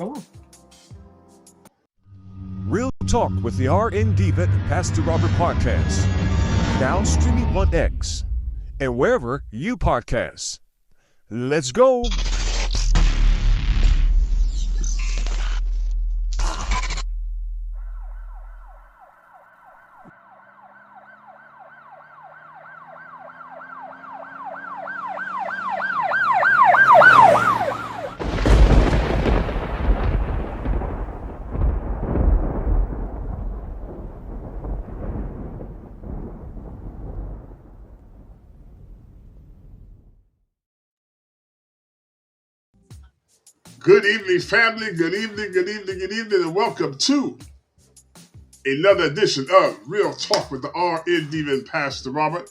Oh. Real Talk with the RN Diva and Pastor Robert podcast. Now streaming on X and wherever you podcast. Let's go. Good evening, family. Good evening, and welcome to another edition of Real Talk with the RN Diva and Pastor Robert.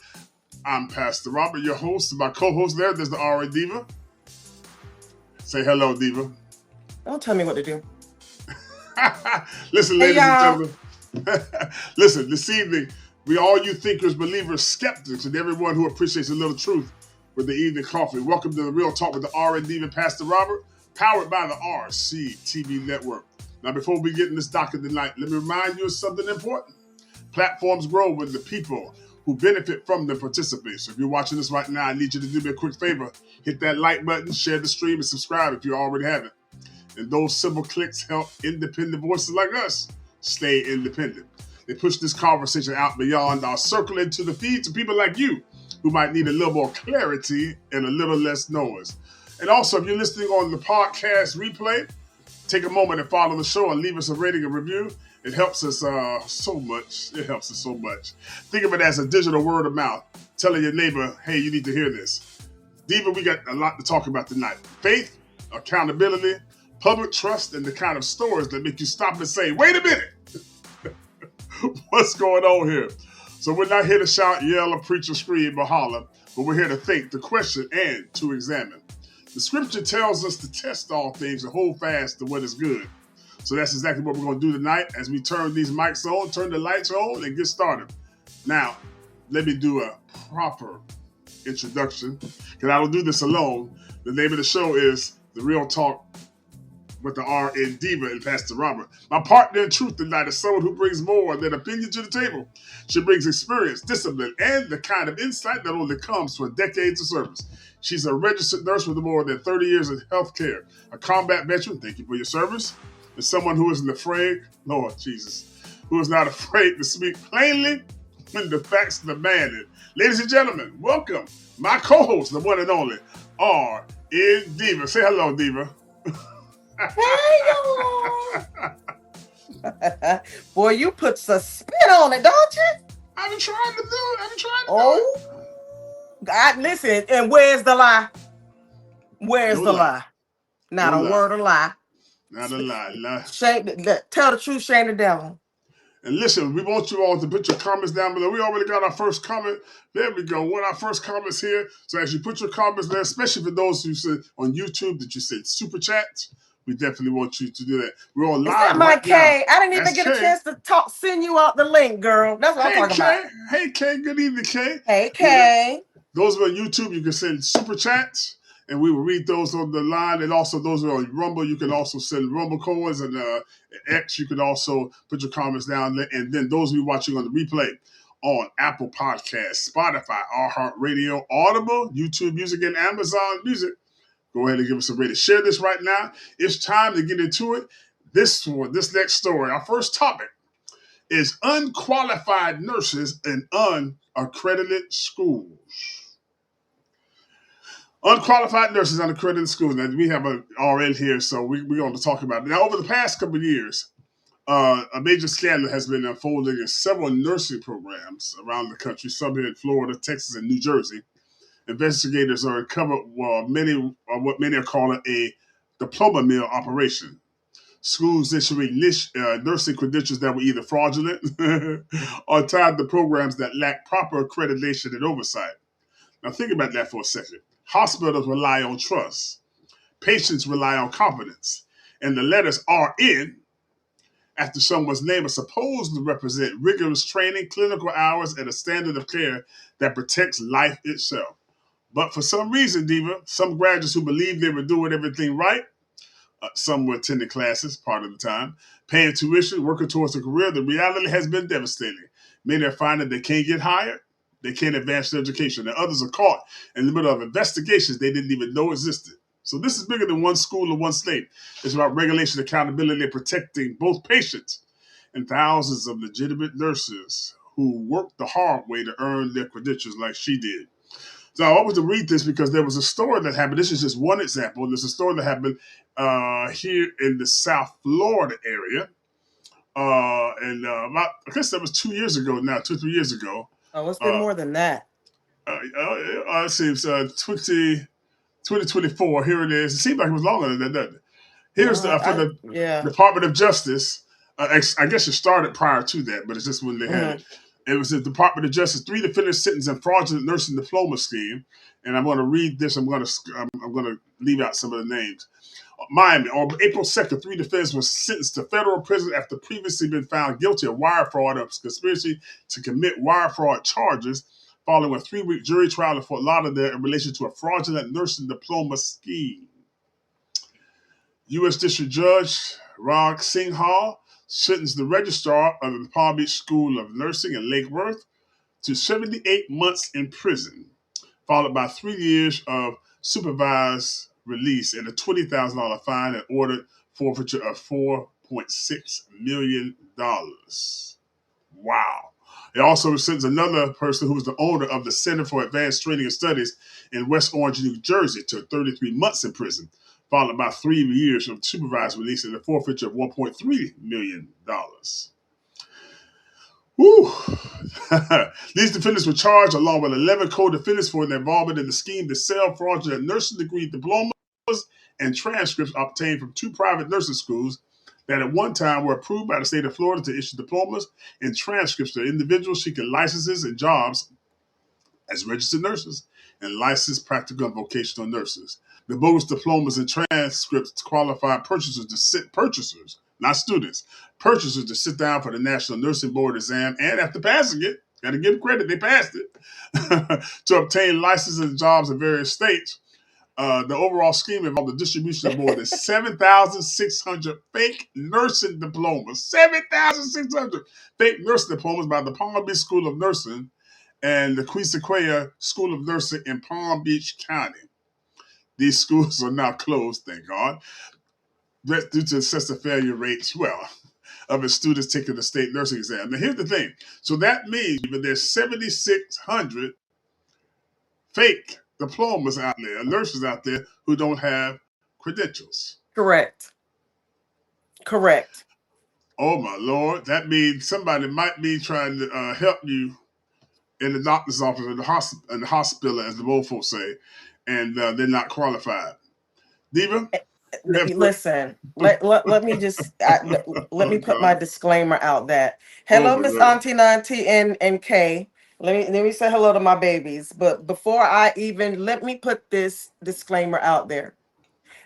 I'm Pastor Robert, your host, and my co-host there's the RN Diva. Say hello, Diva. Don't tell me what to do. Listen, ladies and gentlemen. Listen, this evening, we all you thinkers, believers, skeptics, and everyone who appreciates a little truth with the evening coffee. Welcome to the Real Talk with the RN Diva and Pastor Robert. Powered by the RC TV network. Now, before we get in this docket tonight, let me remind you of something important. Platforms grow when the people who benefit from them participate. So if you're watching this right now, I need you to do me a quick favor. Hit that like button, share the stream, and subscribe if you already haven't. And those simple clicks help independent voices like us stay independent. They push this conversation out beyond our circle into the feed to people like you who might need a little more clarity and a little less noise. And also, if you're listening on the podcast replay, take a moment and follow the show and leave us a rating and review. It helps us so much. It helps us so much. Think of it as a digital word of mouth, telling your neighbor, hey, you need to hear this. Diva, we got a lot to talk about tonight. Faith, accountability, public trust, and the kind of stories that make you stop and say, wait a minute. What's going on here? So we're not here to shout, yell, or preach, or scream, or holler, but we're here to think, to question, and to examine. The scripture tells us to test all things and hold fast to what is good. So that's exactly what we're going to do tonight as we turn these mics on, turn the lights on, and get started. Now, let me do a proper introduction, because I don't do this alone. The name of the show is The Real Talk with the RN Diva and Pastor Robert. My partner in truth tonight is someone who brings more than opinion to the table. She brings experience, discipline, and the kind of insight that only comes from decades of service. She's a registered nurse with more than 30 years in healthcare, a combat veteran, thank you for your service, and someone who isn't afraid, Lord Jesus, who is not afraid to speak plainly when the facts demand it. Ladies and gentlemen, welcome my co-host, the one and only RN Diva. Say hello, Diva. Hey, boy, you put some spin on it, don't you? I've been trying to do it. Oh, God, listen, and where's the lie? Where's the lie? Not a word of lie. Not a lie. Tell the truth, shame the devil. And listen, we want you all to put your comments down below. We already got our first comment. There we go. One of our first comments here. So as you put your comments there, especially for those who said on YouTube that you said super chats, we definitely want you to do that. We're on live. Is that my Kay? I didn't even get a chance to send you out the link, girl. That's what I'm talking about. Hey, Kay. Good evening, Kay. Hey, Kay. Those who are on YouTube, you can send super chats, and we will read those on the line. And also those who are on Rumble, you can also send Rumble coins. And X, you can also put your comments down there. And then those of you watching on the replay on Apple Podcasts, Spotify, iHeartRadio, Audible, YouTube Music, and Amazon Music, go ahead and give us a rating. Share this right now. It's time to get into it. This next story, our first topic, is unqualified nurses in unaccredited schools. Unqualified nurses in unaccredited schools. Now, we have an RN here, so we're going to talk about it. Now, over the past couple of years, a major scandal has been unfolding in several nursing programs around the country, some here in Florida, Texas, and New Jersey. Investigators are uncovered what many are calling a diploma mill operation. Schools issuing nursing credentials that were either fraudulent or tied to programs that lack proper accreditation and oversight. Now think about that for a second. Hospitals rely on trust. Patients rely on confidence. And the letters RN after someone's name are supposed to represent rigorous training, clinical hours, and a standard of care that protects life itself. But for some reason, Diva, some graduates who believed they were doing everything right Some were attending classes part of the time, paying tuition, working towards a career. The reality has been devastating. Many are finding they can't get hired, they can't advance their education, and others are caught in the middle of investigations they didn't even know existed. So this is bigger than one school or one state. It's about regulation, accountability, and protecting both patients and thousands of legitimate nurses who worked the hard way to earn their credentials like she did. So I wanted to read this because there was a story that happened. This is just one example. There's a story that happened here in the South Florida area. And about, I guess that was 2 years ago now, 3 years ago. Oh, it's been more than that. It seems 2024. Here it is. It seems like it was longer than that, doesn't it? Here's the Department of Justice. I guess it started prior to that, but it's just when they had it. It was the Department of Justice. 3 defendants sentenced in fraudulent nursing diploma scheme. And I'm going to read this. I'm going to leave out some of the names. Miami, on April 2nd, 3 defendants were sentenced to federal prison after previously been found guilty of wire fraud or conspiracy to commit wire fraud charges following a 3-week jury trial in Fort Lauderdale in relation to a fraudulent nursing diploma scheme. U.S. District Judge Rag Singhal sentenced the registrar of the Palm Beach School of Nursing in Lake Worth to 78 months in prison, followed by 3 years of supervised release and a $20,000 fine and ordered forfeiture of $4.6 million. Wow. It also sentenced another person who was the owner of the Center for Advanced Training and Studies in West Orange, New Jersey, to 33 months in prison, followed by 3 years of supervised release and a forfeiture of $1.3 million. Woo. These defendants were charged along with 11 co-defendants for their involvement in the scheme to sell fraudulent nursing degree diplomas and transcripts obtained from 2 private nursing schools that at one time were approved by the state of Florida to issue diplomas and transcripts to individuals seeking licenses and jobs as registered nurses and licensed practical and vocational nurses. The bogus diplomas and transcripts qualified purchasers, not students, purchasers to sit down for the National Nursing Board exam, and after passing it, got to give them credit, they passed it, to obtain licenses and jobs in various states. The overall scheme involved the distribution of more than 7,600 fake nursing diplomas. 7,600 fake nursing diplomas by the Palm Beach School of Nursing and the Queequeg School of Nursing in Palm Beach County. These schools are now closed, thank God, due to excessive failure rates, of its students taking the state nursing exam. Now, here's the thing. So that means that there's 7,600 fake diplomas out there, nurses out there who don't have credentials. Correct. Oh, my Lord. That means somebody might be trying to help you in the doctor's office or in the hospital, as the old folks say, and they're not qualified. Diva? Listen, let me just let me put my disclaimer out that hello, Miss Auntie Nanti and Kay. Let me say hello to my babies. But before I even let me put this disclaimer out there.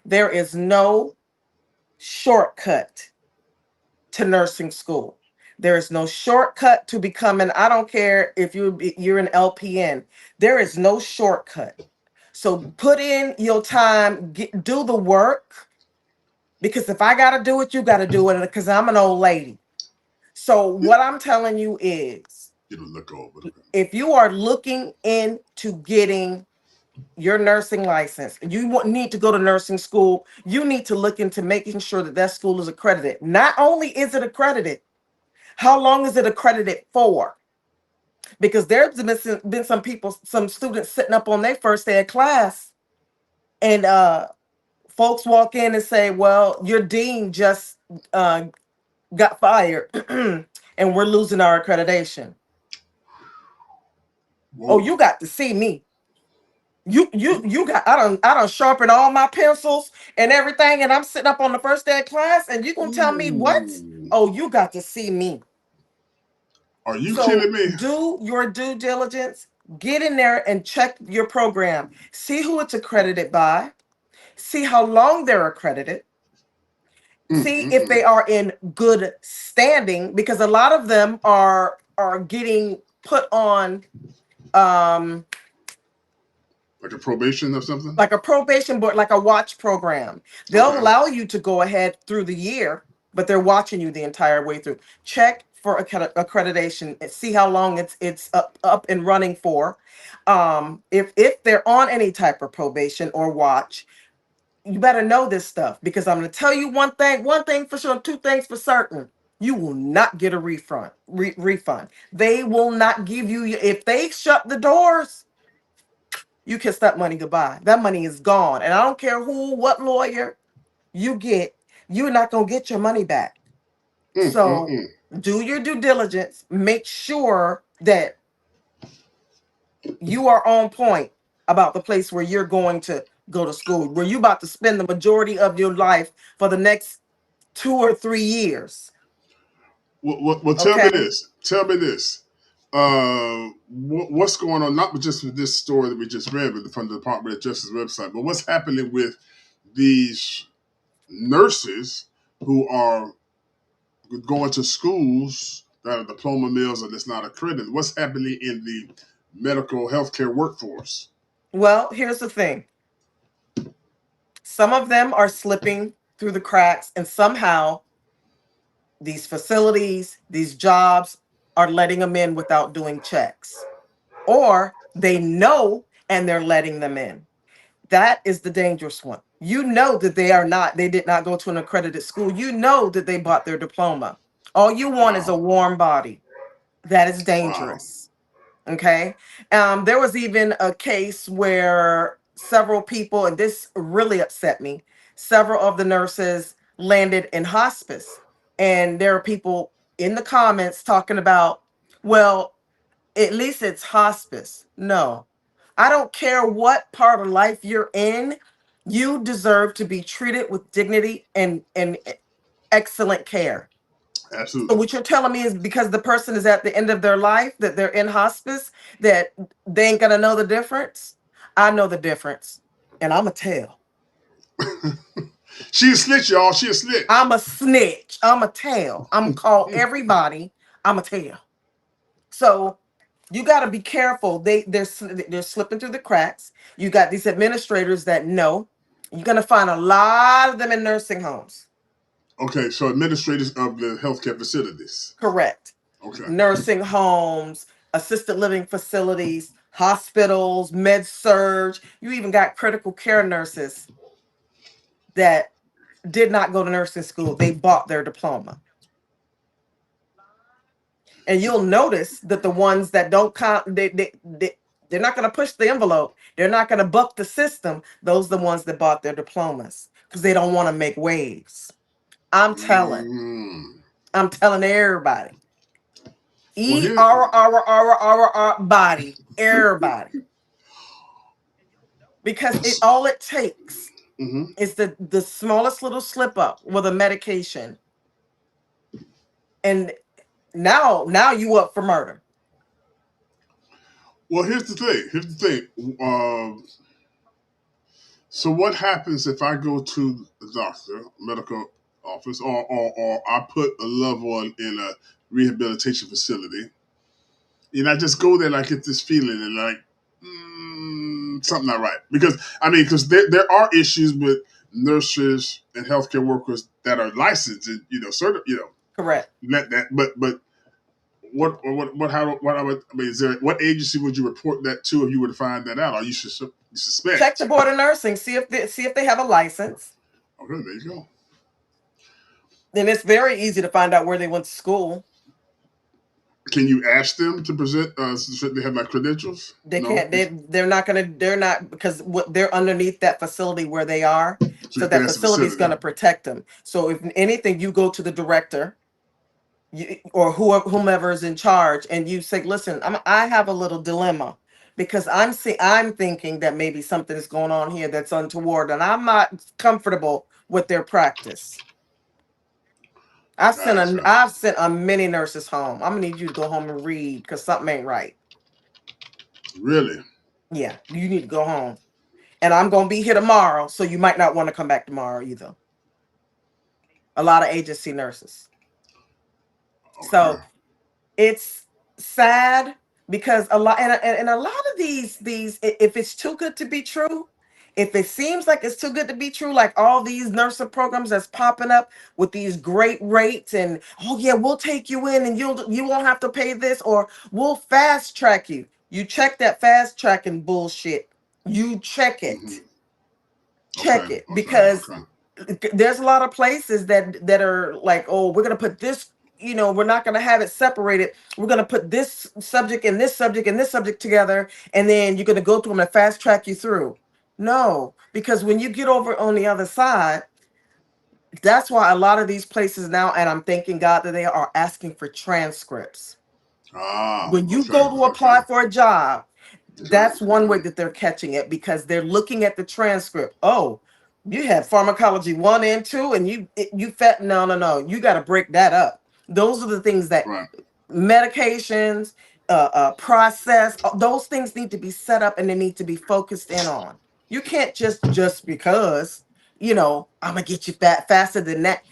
There is no shortcut to nursing school. There is no shortcut to becoming, I don't care if you're an LPN. There is no shortcut. So put in your time, do the work, because if I got to do it, you got to do it, because I'm an old lady. So what I'm telling you is, if you are looking into getting your nursing license, you need to go to nursing school, you need to look into making sure that school is accredited. Not only is it accredited, how long is it accredited for? Because there's been some students sitting up on their first day of class, and folks walk in and say, well, your dean just got fired and we're losing our accreditation. Whoa. Oh, you got to see me. You got, I don't sharpen all my pencils and everything, and I'm sitting up on the first day of class, and you gonna tell me what? Oh, you got to see me. Are you kidding me? Do your due diligence. Get in there and check your program. See who it's accredited by. See how long they're accredited. See if they are in good standing, because a lot of them are getting put on Like a probation or something? like a probation board, like a watch program. They'll Okay. allow you to go ahead through the year, but they're watching you the entire way through. Check for accreditation and see how long it's up and running for. If they're on any type of probation or watch, you better know this stuff, because I'm going to tell you one thing for sure, two things for certain. You will not get a refund. They will not give you, if they shut the doors, you kiss that money goodbye. That money is gone. And I don't care what lawyer you get, you're not going to get your money back. Mm, mm, So mm. do your due diligence. Make sure that you are on point about the place where you're going to go to school, where you're about to spend the majority of your life for the next 2 or 3 years. Well, tell me Okay. this. Tell me this. What's going on? Not just with this story that we just read, but from the Department of Justice website, but what's happening with these nurses who are going to schools that are diploma mills or that's not accredited? What's happening in the medical healthcare workforce? Well, here's the thing. Some of them are slipping through the cracks, and somehow these facilities, these jobs are letting them in without doing checks, or they know and they're letting them in. That is the dangerous one. You know that they did not go to an accredited school. You know that they bought their diploma. All you want is a Wow. warm body. That is Wow. dangerous. Okay. There was even a case where several people, and this really upset me, several of the nurses landed in hospice. And there are people in the comments talking about, well, at least it's hospice. No, I don't care what part of life you're in. You deserve to be treated with dignity and excellent care. So Absolutely. what you're telling me is because the person is at the end of their life, that they're in hospice, that they ain't gonna know the difference? I know the difference, and I'm a tell. She a snitch, y'all. She a snitch. I'm a snitch. I'm a tell. I'm gonna call everybody. I'm a tell. So you got to be careful. They're slipping through the cracks. You got these administrators that know. You're gonna find a lot of them in nursing homes. Okay, so administrators of the healthcare facilities. Correct. Okay. Nursing homes, assisted living facilities, hospitals, med surge. You even got critical care nurses that did not go to nursing school. They bought their diploma. And you'll notice that the ones that don't count, they're not going to push the envelope. They're not going to buck the system. Those are the ones that bought their diplomas because they don't want to make waves. I'm telling. Mm. I'm telling everybody. Well, here. Body. Everybody. Because all it takes Mm-hmm. is the smallest little slip up with a medication. And now you up for murder. Well, here's the thing. Here's the thing. So what happens if I go to the doctor, medical office, or I put a loved one in a rehabilitation facility, and I just go there and I get this feeling and like something not right, because I mean, because there are issues with nurses and healthcare workers that are licensed and Correct. but what how what I would I mean, is there what agency would you report that to if you were to find that out, or you Check the suspect? board of nursing. See if they have a license. Okay, there you go. Then it's very easy to find out where they went to school. Can you ask them to present? Should they have my credentials? They No. can't. They're not gonna. They're not, because they're underneath that facility where they are. So So you can that ask the facility is facility. gonna protect them. So if anything, you go to the director, or whomever is in charge, and you say, "Listen, I have a little dilemma, because I'm thinking that maybe something is going on here that's untoward, and I'm not comfortable with their practice." Gotcha. I've sent a many nurses home. I'm gonna need you to go home and read because something ain't right. Really? Yeah, you need to go home. And I'm gonna be here tomorrow, so you might not want to come back tomorrow either. A lot of agency nurses. Okay. So it's sad because a lot, and a lot of if it's too good to be true, if it seems like it's too good to be true, like all these nursing programs that's popping up with these great rates, and oh yeah, we'll take you in and you won't have to pay this, or we'll fast track you. You check that fast tracking bullshit. You check Mm-hmm. it. Check Okay. it, Okay. because Okay. there's a lot of places that are like, oh, we're gonna put this, we're not gonna have it separated. We're gonna put this subject and this subject and this subject together, and then you're gonna go through them and fast track you through. No, because when you get over on the other side, that's why a lot of these places now, and I'm thanking God that they are asking for transcripts. Ah. When you Okay. go to Okay. apply for a job, Okay. that's one way that they're catching it, because they're looking at the transcript. Oh, you had pharmacology 1 and 2, and you fat. No, no, no. You got to break that up. Those are the things that Right. medications, process. Those things need to be set up and they need to be focused in on. You can't just because I'm gonna get you fat faster than that.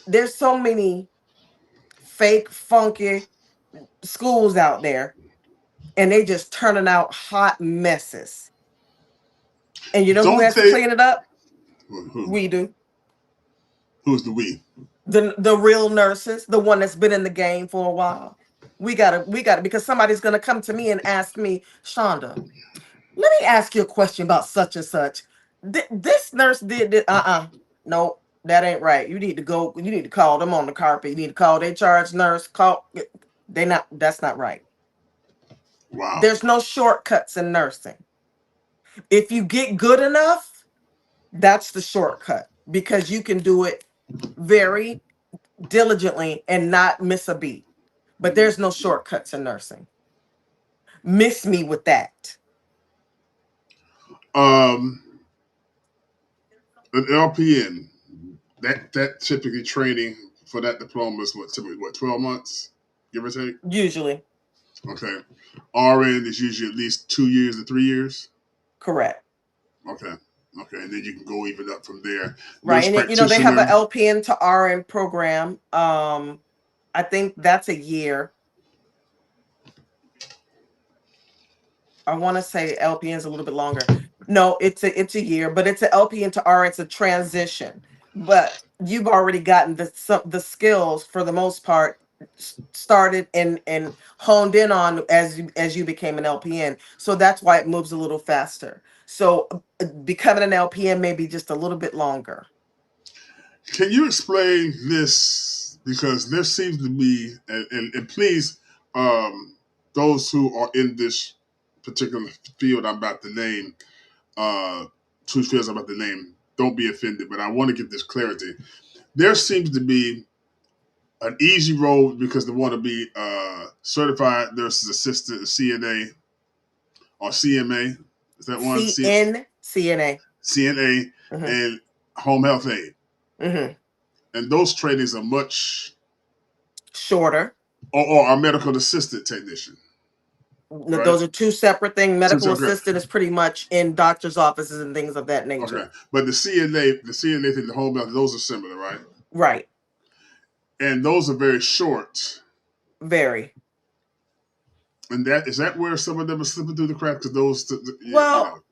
There's so many fake, funky schools out there, and they just turning out hot messes. And you know who Don't has to they? clean it up? Who? We do. Who's the we? The real nurses, the one that's been in the game for a while. We gotta, because somebody's gonna come to me and ask me, Shonda, let me ask you a question about such and such. This nurse did this. Nope, that ain't right. You need to go. You need to call them on the carpet. You need to call their charge nurse. Call. They not. That's not right. Wow. There's no shortcuts in nursing. If you get good enough, that's the shortcut, because you can do it very diligently and not miss a beat. But there's no shortcuts in nursing. Miss me with that. Um, an LPN. That typically training for that diploma is what, typically what, 12 months, give or take. Usually, Okay. RN is usually at least 2 years to 3 years. correct. Okay. Okay, and then you can go even up from there. Right. Nurse And they have practitioner. an LPN to RN program. I think that's a year. I want to say LPN is a little bit longer. No, it's a year, but it's an LPN to RN. It's a transition. But you've already gotten the skills for the most part started and honed in on as you became an LPN. So that's why it moves a little faster. So becoming an LPN may be just a little bit longer. Can you explain this? Because there seems to be, and please, those who are in this particular field I'm about to name, two fields I'm about to name, don't be offended, but I want to get this clarity. There seems to be an easy road because they want to be certified nurse's assistant, CNA, or CMA. Is that one? CNA. CNA Hmm. and home health aide. Hmm. And those trainings are much, Shorter. or our medical assistant technician, right? Those are two separate things. Medical Okay. assistant is pretty much in doctor's offices and things of that Okay. nature. But the CNA thing, the home health, those are similar, right? Right. And those are very short. Very. And that is that where some of them are slipping through the cracks? Because those, Well,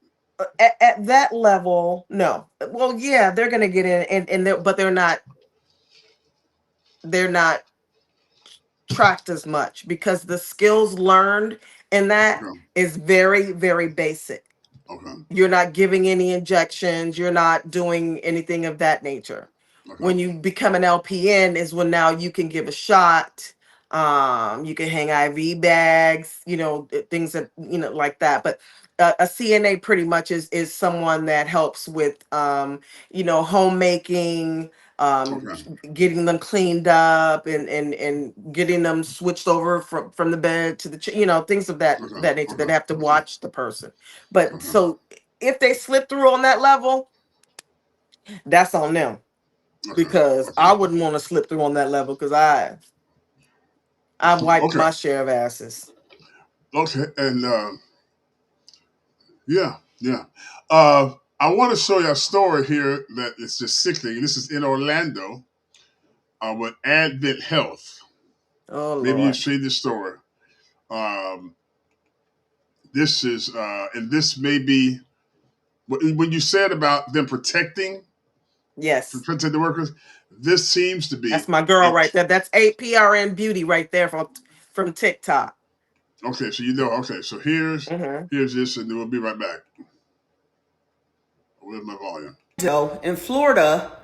at that level, no. Well, yeah, they're gonna get in, but they're not tracked as much, because the skills learned in that okay, is very, very basic. okay, You're not giving any injections. You're not doing anything of that nature. okay, When you become an LPN is when now you can give a shot. You can hang IV bags, things that, like that. But a CNA pretty much is someone that helps with, homemaking, um, okay, getting them cleaned up, and getting them switched over from the bed to the, things of that okay, that nature, that okay, have to okay, watch the person. But okay, so if they slip through on that level, that's on them, okay, because okay, I wouldn't want to slip through on that level, because I've wiped okay, my share of asses. okay, and yeah, yeah. I want to show you a story here that is just sickening. This is in Orlando with Advent Health. Oh Maybe you've Lord. seen this story. Um, This is, and this may be when you said about them protecting the workers. This seems to be. That's my girl right there. That's APRN Beauty right there from TikTok. Okay, so you know. Okay, so here's this, and then we'll be right back. Where's my volume? In Florida,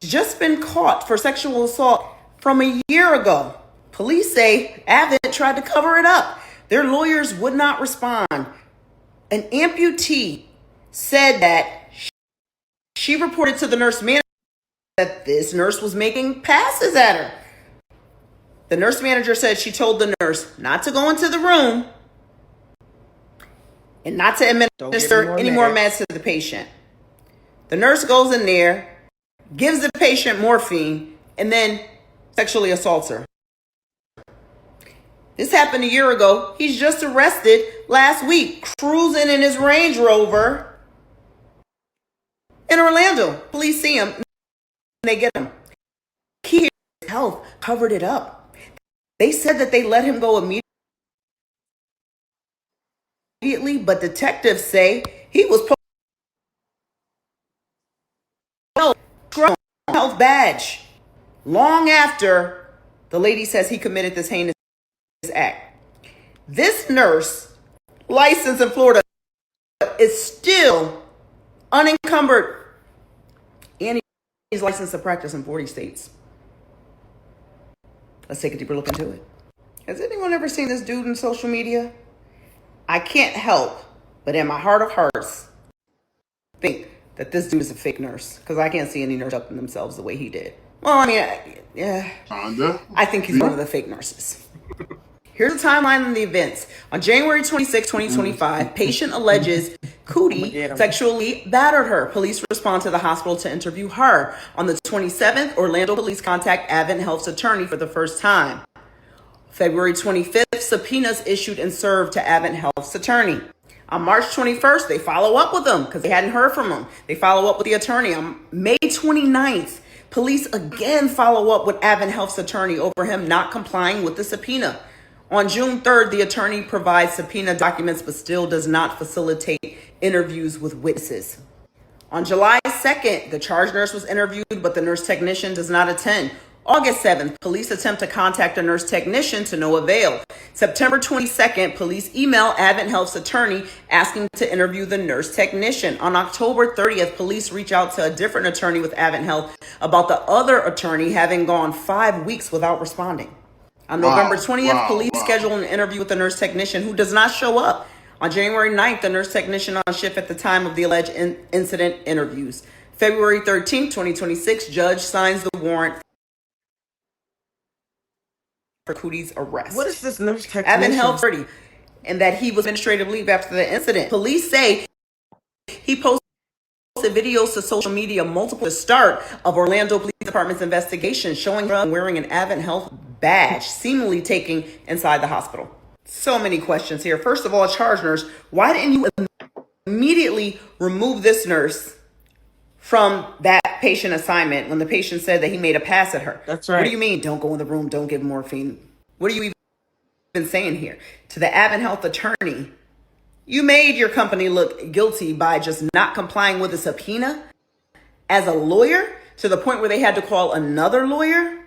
just been caught for sexual assault from a year ago. Police say Avent tried to cover it up. Their lawyers would not respond. An amputee said that she reported to the nurse manager that this nurse was making passes at her. The nurse manager said she told the nurse not to go into the room and not to administer any more meds to the patient. The nurse goes in there, gives the patient morphine, and then sexually assaults her. This happened a year ago. He's just arrested last week, cruising in his Range Rover in Orlando. Police see him, and they get him. Key Health covered it up. They said that they let him go immediately, but detectives say he was health badge long after the lady says he committed this heinous act. This nurse, licensed in Florida, is still unencumbered, and he's licensed to practice in 40 states. Let's take a deeper look into it. Has anyone ever seen this dude in social media? I can't help but in my heart of hearts think that this dude is a fake nurse, because I can't see any nurse up in themselves the way he did. Well, I mean, yeah, I think he's one of the fake nurses. Here's the timeline of the events. On January 26, 2025, patient alleges Cootie sexually battered her. Police respond to the hospital to interview her. On the 27th, Orlando police contact Avent Health's attorney for the first time. February 25th, subpoenas issued and served to Avent Health's attorney. On March 21st, they follow up with him because they hadn't heard from him. They follow up with the attorney. On May 29th, police again follow up with Avent Health's attorney over him not complying with the subpoena. On June 3rd, the attorney provides subpoena documents but still does not facilitate interviews with witnesses. On July 2nd, the charge nurse was interviewed, but the nurse technician does not attend. August 7th, police attempt to contact a nurse technician to no avail. September 22nd, police email Avent Health's attorney asking to interview the nurse technician. On October 30th, police reach out to a different attorney with Avent Health about the other attorney having gone 5 weeks without responding. On November 20th, police schedule an interview with the nurse technician who does not show up. On January 9th, the nurse technician on shift at the time of the alleged incident interviews. February 13th, 2026, judge signs the warrant for Cootie's arrest. What is this nurse technician? Avent Health 30, and that he was administrative leave after the incident. Police say he posted videos to social media multiple the start of Orlando Police Department's investigation showing him wearing an Avent Health badge, seemingly taken inside the hospital. So many questions here. First of all, charge nurse, why didn't you immediately remove this nurse from that patient assignment when the patient said that he made a pass at her? That's right. What do you mean, don't go in the room, don't give morphine? What are you even saying here? To the Avent Health attorney, you made your company look guilty by just not complying with a subpoena as a lawyer to the point where they had to call another lawyer?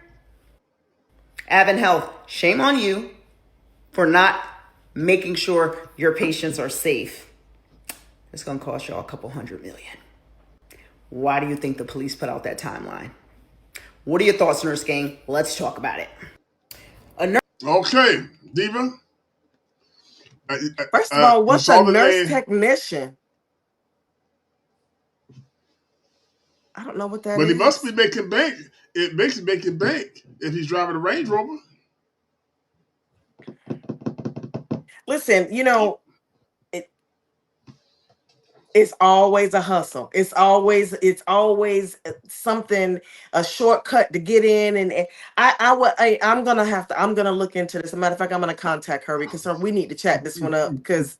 Avent Health, shame on you for not making sure your patients are safe. It's going to cost y'all a couple $100 million. Why do you think the police put out that timeline? What are your thoughts, Nurse Gang? Let's talk about it. Okay, Diva. First of all, what's a nurse technician? I don't know what that is. But he must be making bank. It makes him making bank if he's driving a Range Rover. Listen, you know, it's always a hustle. It's always something, a shortcut to get in. And I'm gonna look into this. As a matter of fact, I'm gonna contact her because we need to chat this one up because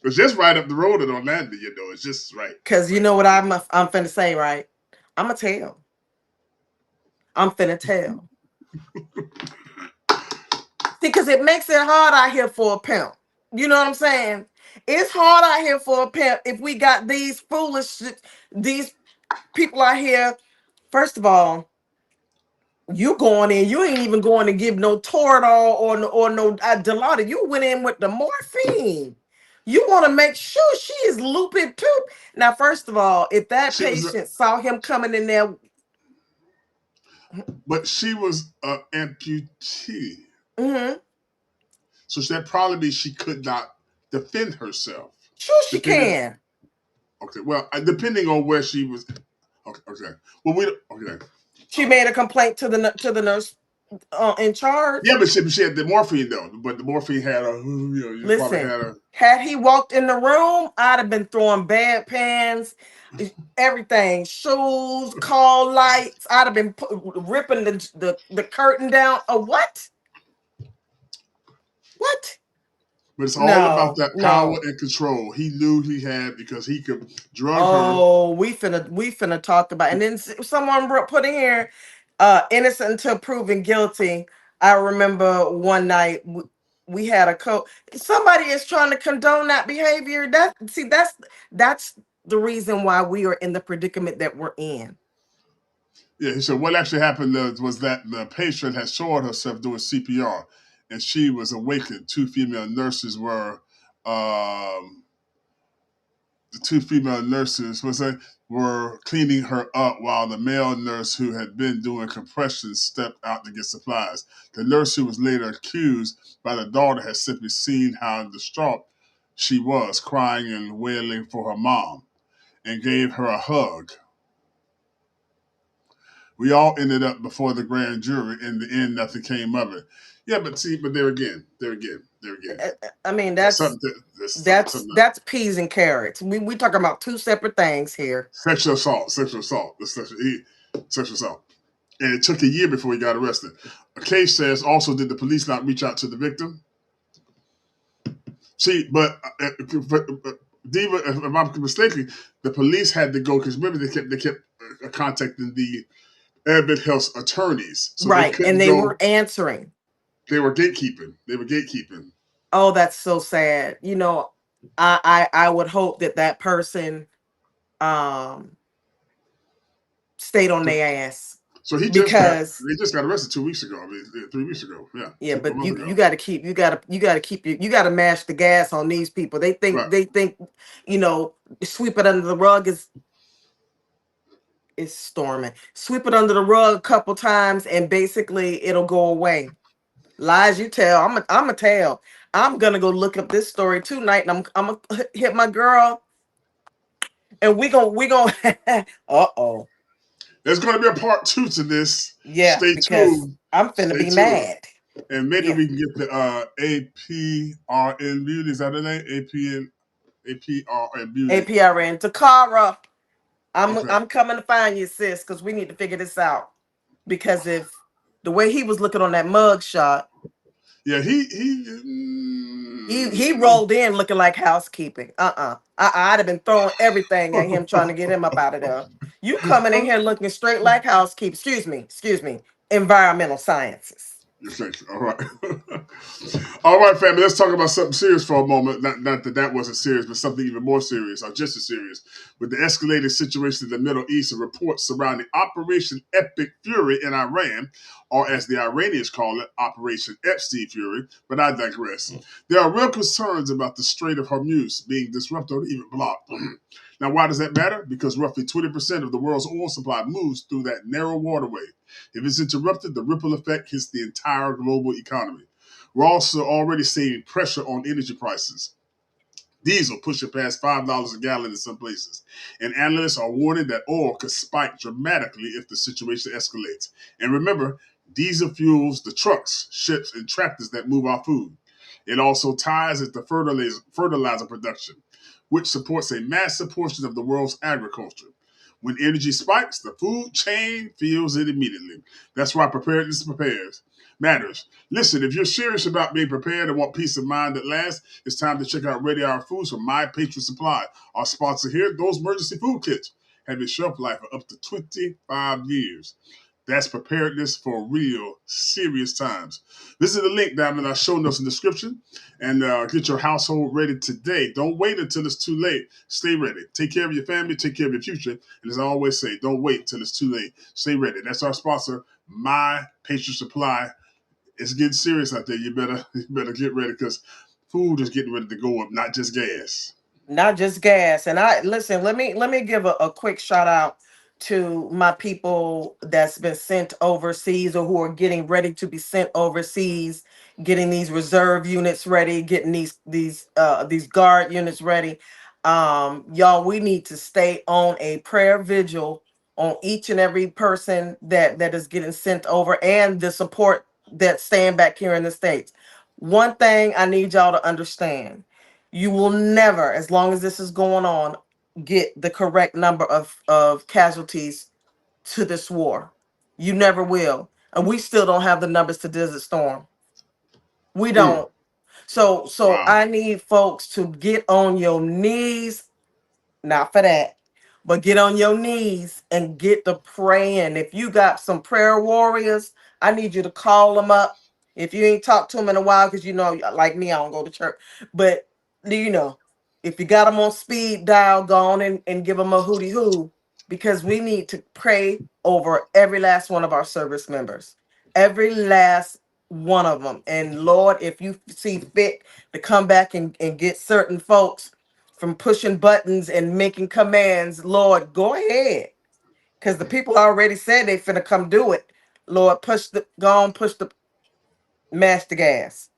It's just right up the road in Orlando, you know. It's just right. Because you know what I'm finna say, right? I'm finna tell. because it makes it hard out here for a pimp. You know what I'm saying? It's hard out here for a pimp if we got these people out here. First of all, you going in, you ain't even going to give no Toradol or no Dilaudid. You went in with the morphine. You want to make sure she is loopy too. Now, first of all, if that She was, patient saw him coming in there, but she was an amputee, mhm, so that probably means she could not defend herself. sure she Depending, can. okay, well, depending on where she was. Okay, okay. Well, okay. She made a complaint to the nurse in charge. Yeah, but she had the morphine though. But the morphine had a, you probably Listen, had a. had he walked in the room, I'd have been throwing bedpans, everything, shoes, call lights. I'd have been ripping the curtain down. What? What? But it's all about No, that power no. and control. He knew he had because he could drug her. Oh, we finna talk about, and then someone put in here, innocent until proven guilty. I remember one night we had a somebody is trying to condone that behavior. That's the reason why we are in the predicament that we're in. Yeah, he said what actually happened was that the patient had shorted herself doing CPR, and she was awakened. Two female nurses were. The two female nurses were cleaning her up while the male nurse who had been doing compressions stepped out to get supplies. The nurse who was later accused by the daughter had simply seen how distraught she was, crying and wailing for her mom, and gave her a hug. We all ended up before the grand jury. In the end, nothing came of it. Yeah, but there again. I mean, There's that's something. There's that's something. that's peas and carrots. We talking about two separate things here. Sexual assault. Sexual assault. And it took a year before he got arrested. A case says also, did the police not reach out to the victim? See, but Diva, if I'm mistaken, the police had to go because remember they kept contacting the Advent Health attorneys, so they Right, and couldn't they go. were answering. They were gatekeeping. Oh, that's so sad. I would hope that person um stayed on So, their ass so he just got because they just got arrested 2 weeks ago. I mean, 3 weeks ago. Yeah, yeah, a but month you ago. got to keep you got to mash the gas on these people. They Right. think sweep it under the rug is storming. Sweep it under the rug a couple times and basically it'll go away. Lies you tell. I'm a tell. I'm gonna go look up this story tonight, and I'm gonna hit my girl, and we gonna uh-oh. There's going to be a part 2 to this. Yeah, Stay because tuned. I'm finna Stay be tuned. mad. And maybe Yeah. we can get the APRN Beauty. Is that the name? APRN Beauty. APRN Takara. Okay. I'm coming to find you, sis, because we need to figure this out. Because if the way he was looking on that mug shot, Yeah, he rolled in looking like housekeeping. I'd have been throwing everything at him trying to get him up out of there. You coming in here looking straight like housekeeping. Excuse me. Environmental sciences. Thank you. All right. All right, family. Let's talk about something serious for a moment. Not that wasn't serious, but something even more serious, or just as serious. With the escalating situation in the Middle East and reports surrounding Operation Epic Fury in Iran, or as the Iranians call it, Operation Epstein Fury, but I digress. There are real concerns about the Strait of Hormuz being disrupted or even blocked. Now, why does that matter? Because roughly 20% of the world's oil supply moves through that narrow waterway. If it's interrupted, the ripple effect hits the entire global economy. We're also already seeing pressure on energy prices. Diesel pushing past $5 a gallon in some places. And analysts are warning that oil could spike dramatically if the situation escalates. And remember, diesel fuels the trucks, ships, and tractors that move our food. It also ties into fertilizer production, which supports a massive portion of the world's agriculture. When energy spikes, the food chain feels it immediately. That's why preparedness matters. Listen, if you're serious about being prepared and want peace of mind that lasts, it's time to check out Ready Hour Foods from My Patriot Supply. Our sponsor here, those emergency food kits have a shelf life of up to 25 years. That's preparedness for real serious times. Visit the link down in our show notes and description and get your household ready today. Don't wait until it's too late. Stay ready. Take care of your family. Take care of your future. And as I always say, don't wait until it's too late. Stay ready. That's our sponsor, My Patient Supply. It's getting serious out there. You better get ready because food is getting ready to go up, not just gas. Not just gas. And I listen, let me give a quick shout out to my people that's been sent overseas or who are getting ready to be sent overseas, getting these reserve units ready, getting these guard units ready. Y'all, we need to stay on a prayer vigil on each and every person that is getting sent over, and the support that's staying back here in the States. One thing I need y'all to understand: you will never, as long as this is going on, get the correct number of casualties to this war. You never will. And we still don't have the numbers to Desert Storm. We don't. So Wow. I need folks to get on your knees, not for that, but get on your knees and get to praying. If you got some prayer warriors, I need you to call them up. If you ain't talked to them in a while, because like me, I don't go to church. But if you got them on speed dial, go on and give them a hootie hoo, because we need to pray over every last one of our service members, every last one of them. And Lord, if you see fit to come back and get certain folks from pushing buttons and making commands, Lord, go ahead. Because the people already said they finna come do it. Lord, push the mash the gas.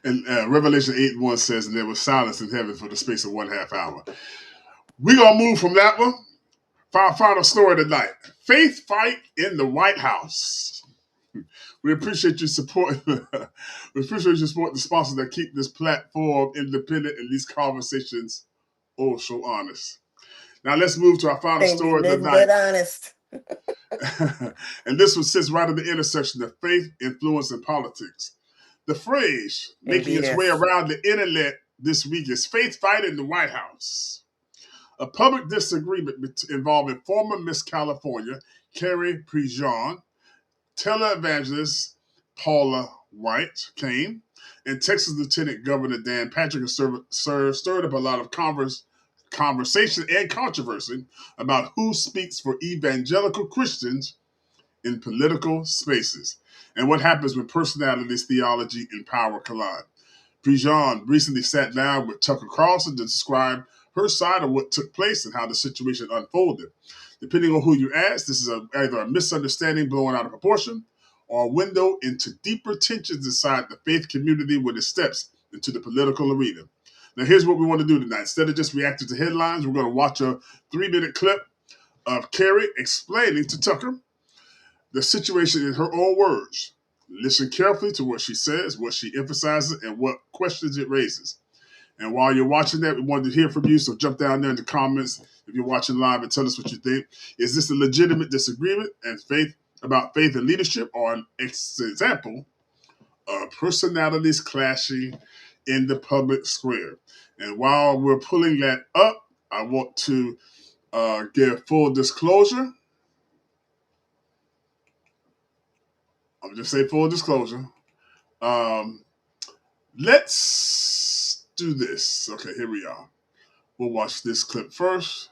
And Revelation 8:1 says, and there was silence in heaven for the space of 1/2 hour. We're going to move from that one. Final story tonight. Faith fight in the White House. We appreciate your support. We appreciate your support, the sponsors that keep this platform independent and these conversations so honest. Now let's move to our final Ain't story be of the nothing night. but honest. And this one sits right at the intersection of faith, influence, and politics. The phrase making its way ABS. around the internet this week is faith fight in the White House. A public disagreement involving former Miss California, Carrie Prejean, televangelist Paula White Kane, and Texas Lieutenant Governor Dan Patrick have stirred up a lot of conversation and controversy about who speaks for evangelical Christians in political spaces and what happens when personalities, theology, and power collide. Prejean recently sat down with Tucker Carlson to describe her side of what took place and how the situation unfolded. Depending on who you ask, this is either a misunderstanding blown out of proportion or a window into deeper tensions inside the faith community when it steps into the political arena. Now, here's what we want to do tonight. Instead of just reacting to headlines, we're going to watch a 3-minute clip of Carrie explaining to Tucker the situation in her own words. Listen carefully to what she says, what she emphasizes, and what questions it raises. And while you're watching that, we wanted to hear from you, so jump down there in the comments if you're watching live and tell us what you think. Is this a legitimate disagreement about faith and leadership, or an example of personalities clashing in the public square? And while we're pulling that up, I want to give full disclosure. I'll just say full disclosure. Let's do this. Okay, here we are. We'll watch this clip first.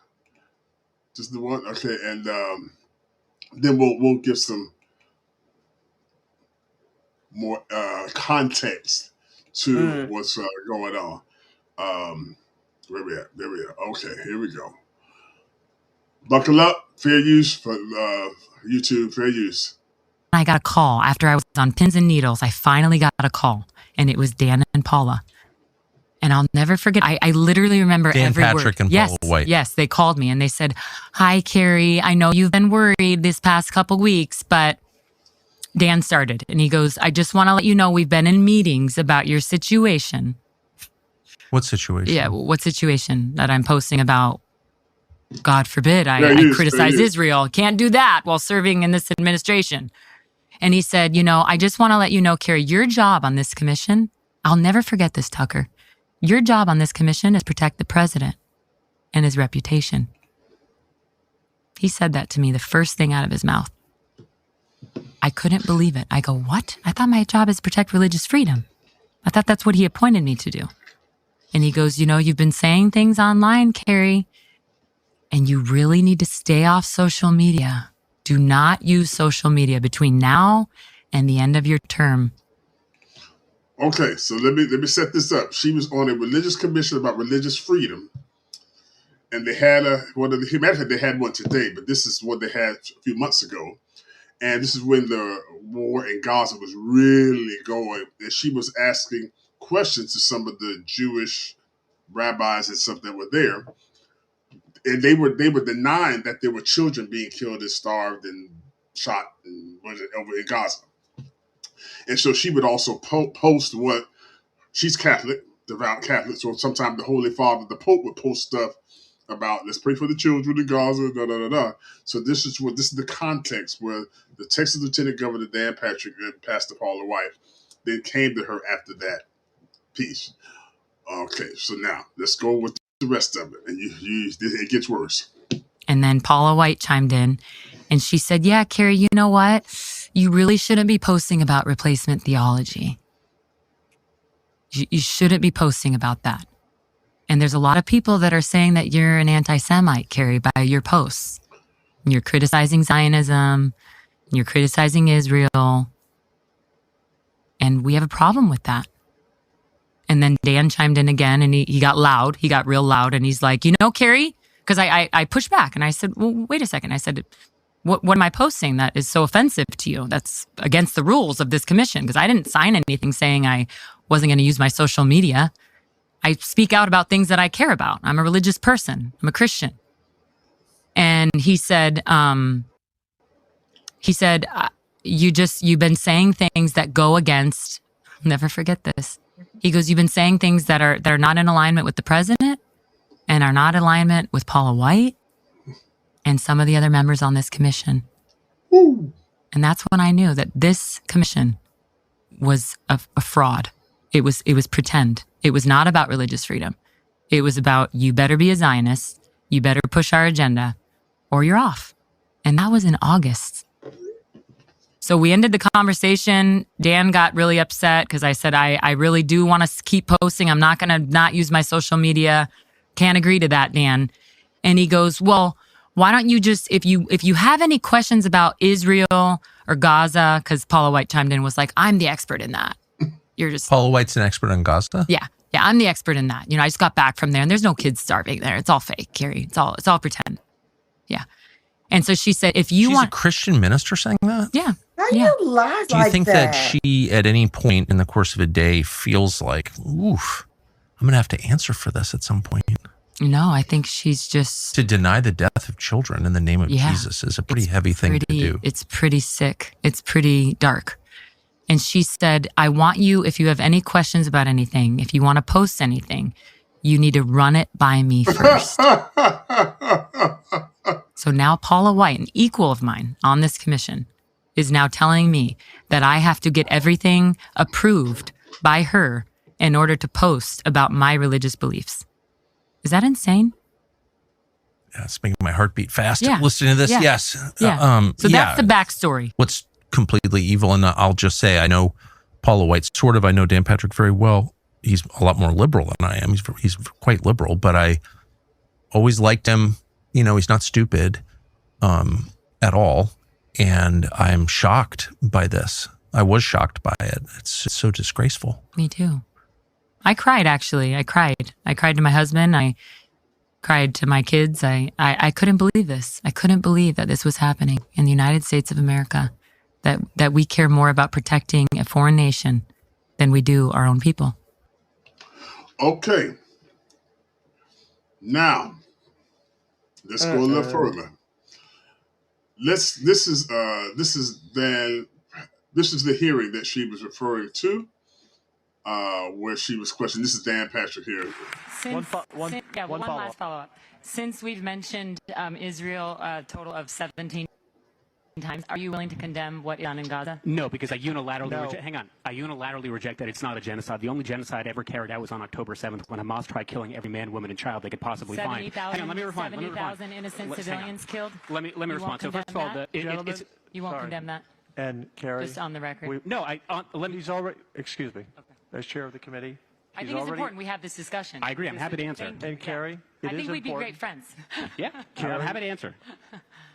Just the one. Okay, and then we'll give some more context to what's going on. Where we at? There we are. Okay, here we go. Buckle up. Fair use for YouTube. Fair use. I got a call after I was on pins and needles. I finally got a call, and it was Dan and Paula. And I'll never forget. I literally remember Dan every Patrick word. and Paula White. Yes, they called me and they said, "Hi, Carrie. I know you've been worried this past couple weeks, but Dan started." And he goes, "I just want to let you know we've been in meetings about your situation." What situation? Yeah, what situation that I'm posting about? God forbid I criticize Israel. Can't do that while serving in this administration. And he said, "I just want to let you know, Carrie, your job on this commission," I'll never forget this, Tucker. "Your job on this commission is protect the president. and his reputation. He said that to me, the first thing out of his mouth. I couldn't believe it. I go, what? I thought my job is to protect religious freedom. I thought that's what he appointed me to do. And he goes, you know, you've been saying things online, Carrie, and you really need to stay off social media. Do not use social media between now and the end of your term. Okay, so let me set this up. She was on a religious commission about religious freedom. And they had they had one today, but this is what they had a few months ago. And this is when the war in Gaza was really going. And she was asking questions to some of the Jewish rabbis and stuff that were there. And they were denying that there were children being killed and starved and shot and over in Gaza. And so she would also post what she's Catholic, devout Catholic. So sometimes the Holy Father, the Pope, would post stuff about let's pray for the children in Gaza, da da da da. So this is the context where the Texas Lieutenant Governor Dan Patrick and Pastor Paula White then came to her after that piece. Okay, so now let's go with the rest of it, and it gets worse. And then Paula White chimed in, and she said, "Yeah, Carrie, you know what? You really shouldn't be posting about replacement theology. You shouldn't be posting about that. And there's a lot of people that are saying that you're an anti-Semite, Carrie, by your posts. You're criticizing Zionism, you're criticizing Israel, and we have a problem with that." And then Dan chimed in again, and he got loud. He got real loud, and he's like, you know, Carrie, because I pushed back, and I said, well, wait a second. I said, what am I posting that is so offensive to you? That's against the rules of this commission, because I didn't sign anything saying I wasn't going to use my social media. I speak out about things that I care about. I'm a religious person. I'm a Christian. And he said, you've been saying things that go against, I'll never forget this. He goes, you've been saying things that are not in alignment with the president and are not in alignment with Paula White and some of the other members on this commission. Woo. And that's when I knew that this commission was a fraud. It was pretend. It was not about religious freedom. It was about, you better be a Zionist, you better push our agenda, or you're off. And that was in August. So we ended the conversation. Dan got really upset because I said, I really do want to keep posting. I'm not going to not use my social media. Can't agree to that, Dan. And he goes, well, why don't you just, if you have any questions about Israel or Gaza, because Paula White chimed in, was like, I'm the expert in that. You're just Paula White's an expert on Gaza? Yeah, I'm the expert in that. You know, I just got back from there, and there's no kids starving there. It's all fake, Carrie. It's all pretend. Yeah. And so she said, if you want... She's a Christian minister saying that? Yeah. How you lie like that? Do you think that she, at any point in the course of a day, feels like, oof, I'm going to have to answer for this at some point? No, I think she's just... To deny the death of children in the name of Jesus is a pretty heavy thing to do. It's pretty sick. It's pretty dark. And she said, I want you, if you have any questions about anything, if you want to post anything, you need to run it by me first. So now Paula White, an equal of mine on this commission, is now telling me that I have to get everything approved by her in order to post about my religious beliefs. Is that insane? Yeah, it's making my heart beat fast. Yeah. Listening to this, Yeah. yes. Yeah. So that's the backstory. What's completely evil, and I'll just say, I know Paula White sort of, I know Dan Patrick very well. He's a lot more liberal than I am. He's quite liberal, but I always liked him. You know, he's not stupid at all. And I'm shocked by this. I was shocked by it. It's so disgraceful. Me too. I cried, actually. I cried. I cried to my husband. I cried to my kids. I couldn't believe this. I couldn't believe that this was happening in the United States of America, that we care more about protecting a foreign nation than we do our own people. Okay. Now, let's go a little further. This is the hearing that she was referring to, where she was questioned. This is Dan Patrick here. One last follow-up. Since we've mentioned Israel, a total of 17 times. Are you willing to condemn what is done in Gaza? No, because I unilaterally reject that it's not a genocide. The only genocide ever carried out was on October 7th when Hamas tried killing every man, woman, and child they could possibly find. Hang on, let me respond. 70,000 innocent civilians killed? Let me respond. So first of all, you won't condemn that? And Carrie, just on the record. He's already. Excuse me. Okay. As chair of the committee, I think it's important we have this discussion. I agree. I'm happy to answer. And Carrie, I think we'd be great friends. Yeah, I'm happy to answer.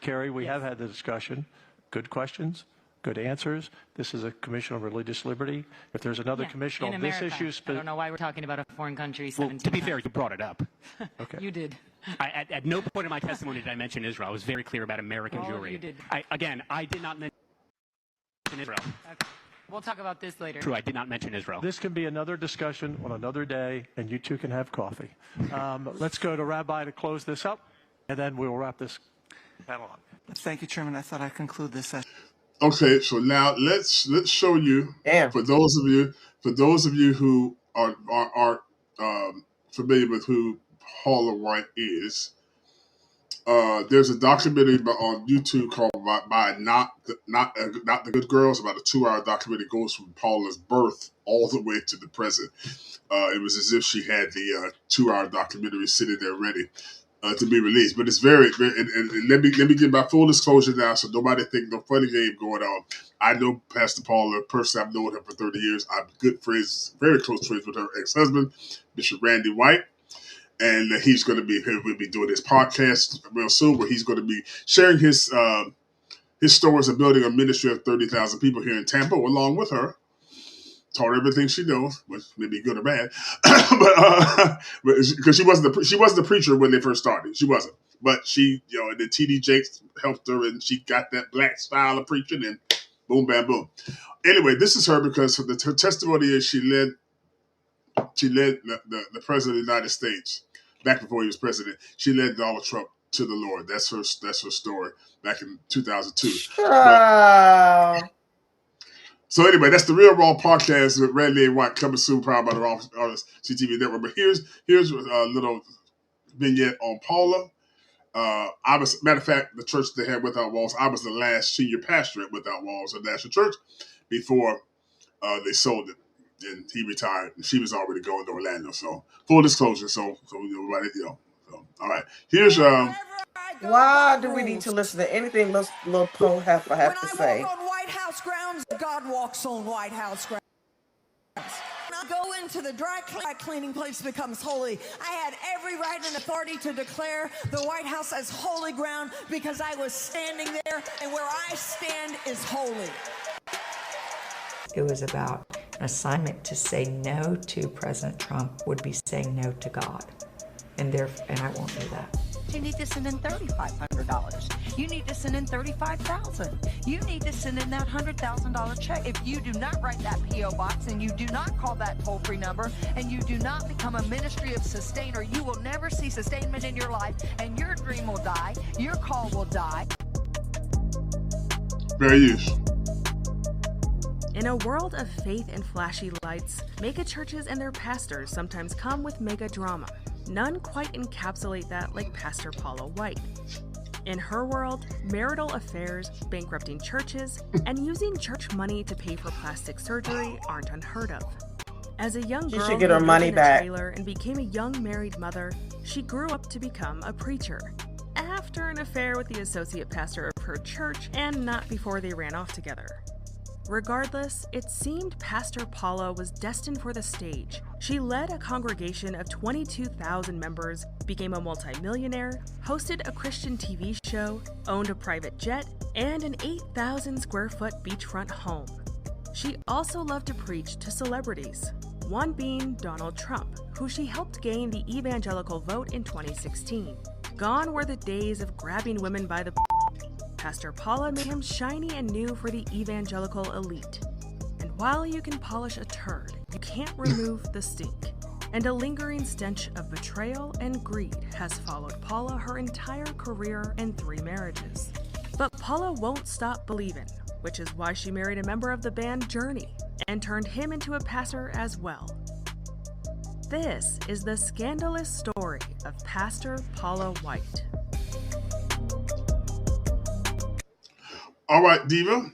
Carrie, we have had the discussion. Good questions, good answers. This is a commission on religious liberty. If there's another commission on America, this issue, I don't know why we're talking about a foreign country. Well, to be fair, you brought it up. Okay. You did. At no point in my testimony did I mention Israel. I was very clear about American Jewry. You did. I did not mention Israel. Okay. We'll talk about this later. True, I did not mention Israel. This can be another discussion on another day, and you two can have coffee. Let's go to Rabbi to close this up, and then we'll wrap this panel up. Thank you, Chairman. I thought I'd conclude this session. Okay, so now let's show you. For those of you who are familiar with who Paula White is. There's a documentary on YouTube called by Not the Good Girls, about a 2-hour documentary that goes from Paula's birth all the way to the present. It was as if she had the 2-hour documentary sitting there ready to be released. But it's very and let me give my full disclosure now, so nobody think no funny game going on. I know Pastor Paula personally. I've known her for 30 years. I'm good friends, very close friends with her ex-husband, Bishop Randy White. And he's going to be here. We'll be doing his podcast real soon, where he's going to be sharing his stories of building a ministry of 30,000 people here in Tampa, along with her. Taught her everything she knows, which may be good or bad, but because she wasn't the preacher when they first started. She wasn't, but she, and then T.D. Jakes helped her, and she got that black style of preaching, and boom, bam, boom. Anyway, this is her because her testimony is she led the president of the United States. Back before he was president, she led Donald Trump to the Lord. That's her story back in 2002. So anyway, that's the Real Raw podcast with Randy and White, coming soon, powered by the Raw CTV network. But here's a little vignette on Paula. Matter of fact, the church they had Without Walls. I was the last senior pastor at Without Walls at National Church before they sold it. And he retired, and she was already going to Orlando. So full disclosure. So all right. Here's Why do we need to listen to anything little Poe have to say? When I walk on White House grounds, God walks on White House grounds. When I go into the dry cleaning place becomes holy. I had every right and authority to declare the White House as holy ground because I was standing there, and where I stand is holy. It was about an assignment to say no to President Trump would be saying no to God. And I won't do that. You need to send in $3,500. You need to send in $35,000. You need to send in that $100,000 check. If you do not write that P.O. box and you do not call that toll-free number and you do not become a ministry of sustainer, you will never see sustainment in your life, and your dream will die. Your call will die. Very useful. In a world of faith and flashy lights, mega churches and their pastors sometimes come with mega drama. None quite encapsulate that like Pastor Paula White. In her world, marital affairs, bankrupting churches, and using church money to pay for plastic surgery aren't unheard of. As a young girl who lived in a trailer and became a young married mother, she grew up to become a preacher. After an affair with the associate pastor of her church, and not before they ran off together. Regardless, it seemed Pastor Paula was destined for the stage. She led a congregation of 22,000 members, became a multimillionaire, hosted a Christian TV show, owned a private jet, and an 8,000 square foot beachfront home. She also loved to preach to celebrities, one being Donald Trump, who she helped gain the evangelical vote in 2016. Gone were the days of grabbing women by the Pastor Paula made him shiny and new for the evangelical elite. And while you can polish a turd, you can't remove the stink. And a lingering stench of betrayal and greed has followed Paula her entire career and 3 marriages. But Paula won't stop believing, which is why she married a member of the band Journey and turned him into a pastor as well. This is the scandalous story of Pastor Paula White. All right, Diva.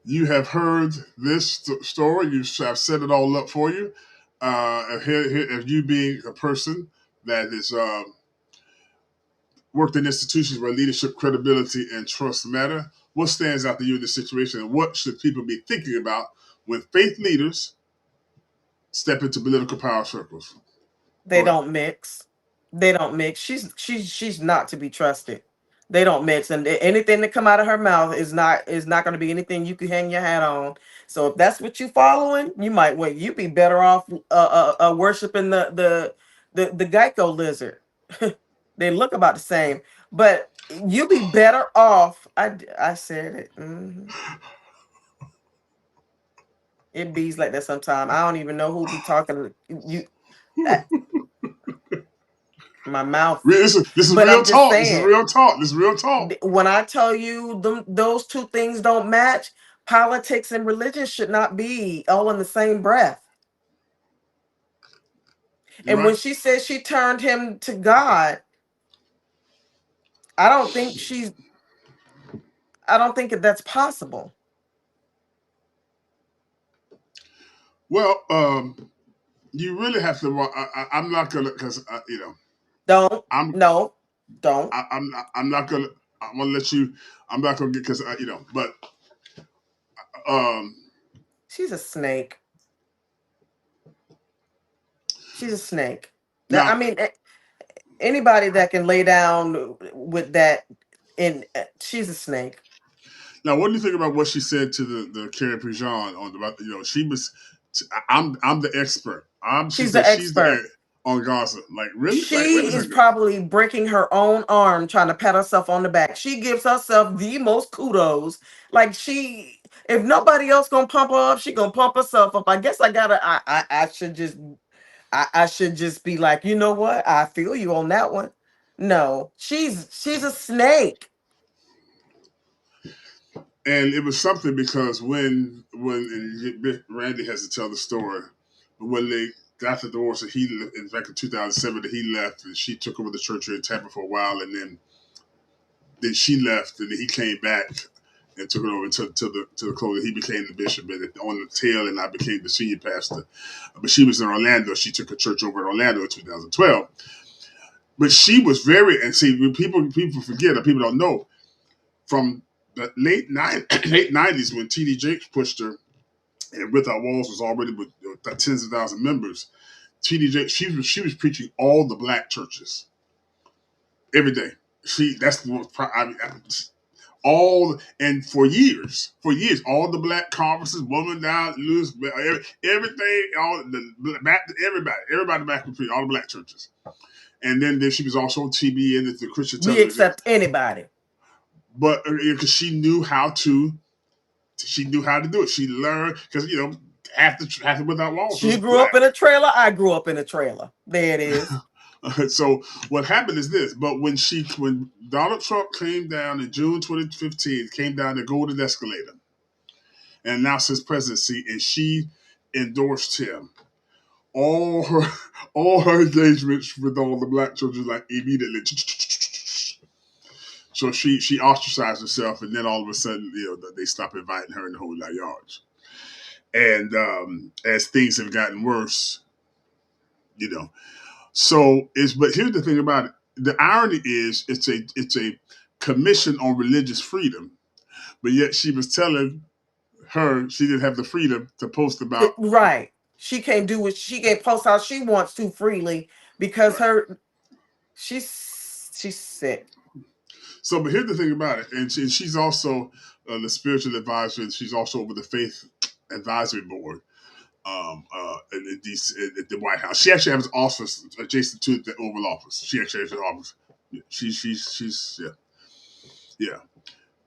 You have heard this story. I've set it all up for you. Here, you being a person that is worked in institutions where leadership, credibility, and trust matter, what stands out to you in this situation, and what should people be thinking about when faith leaders step into political power circles? They don't mix. They don't mix. She's not to be trusted. They don't mix, and anything that come out of her mouth is not going to be anything you can hang your hat on. So if that's what you following, you might wait. You be better off worshiping the Geico lizard. They look about the same, but you be better off. I said it. It bees like that sometimes. I don't even know who be talking. You. My mouth. This is But real I'm just talk. This is saying, real talk. This is real talk. when I tell you those two things don't match, politics and religion should not be all in the same breath. You're And right. when she says she turned him to God, I don't think that's possible. Well, you really have to. I'm not gonna, because Don't. I'm No. Don't. I'm not gonna. I'm gonna let you. I'm not gonna get, because But she's a snake. She's a snake. Now, I mean, anybody that can lay down with that, she's a snake. Now, what do you think about what she said to the Carrie Prejean on the? She was. I'm the expert. She She's said the she's the expert. on Gaza. Like, really? Like, wait She a is second. probably breaking her own arm trying to pat herself on the back. She gives herself the most kudos. Like, if nobody else gonna pump her up, she gonna pump herself up. I guess I should just be like, you know what? I feel you on that one. No, she's a snake. And it was something, because when Randy has to tell the story, when they got the divorce, and back in 2007, he left, and she took over the church here in Tampa for a while, and then she left, and then he came back and took it over to the close. He became the bishop, and on the tail, and I became the senior pastor. But she was in Orlando. She took a church over in Orlando in 2012. But she was and see, when people forget, or people don't know, from the late 90s, when T.D. Jakes pushed her, and Without Walls was already with tens of thousands of members. T.D. Jakes, she was preaching all the black churches every day. And for years, all the black conferences, Woman Down, Lewis, everything, everybody back would preach, all the black churches. And then she was also on TV and the Christian We television. accept anybody. But because she knew how to do it. She learned, because half the Without Walls. She grew up in a trailer. I grew up in a trailer. There it is. So what happened is this: but when Donald Trump came down in June 2015, came down the golden escalator and announced his presidency, and she endorsed him, all her engagements with all the black churches, like, immediately. So she ostracized herself, and then all of a sudden, they stopped inviting her in the whole 9 yards. And as things have gotten worse, So but here's the thing about it. The irony is, it's a commission on religious freedom, but yet she was telling her she didn't have the freedom to post about. Right. She can't post how she wants to freely because she's sick. So, but here's the thing about it, and she's also the spiritual advisor, and she's also over the Faith Advisory Board at the White House. She actually has an office adjacent to the Oval Office. She actually has an office. She's yeah.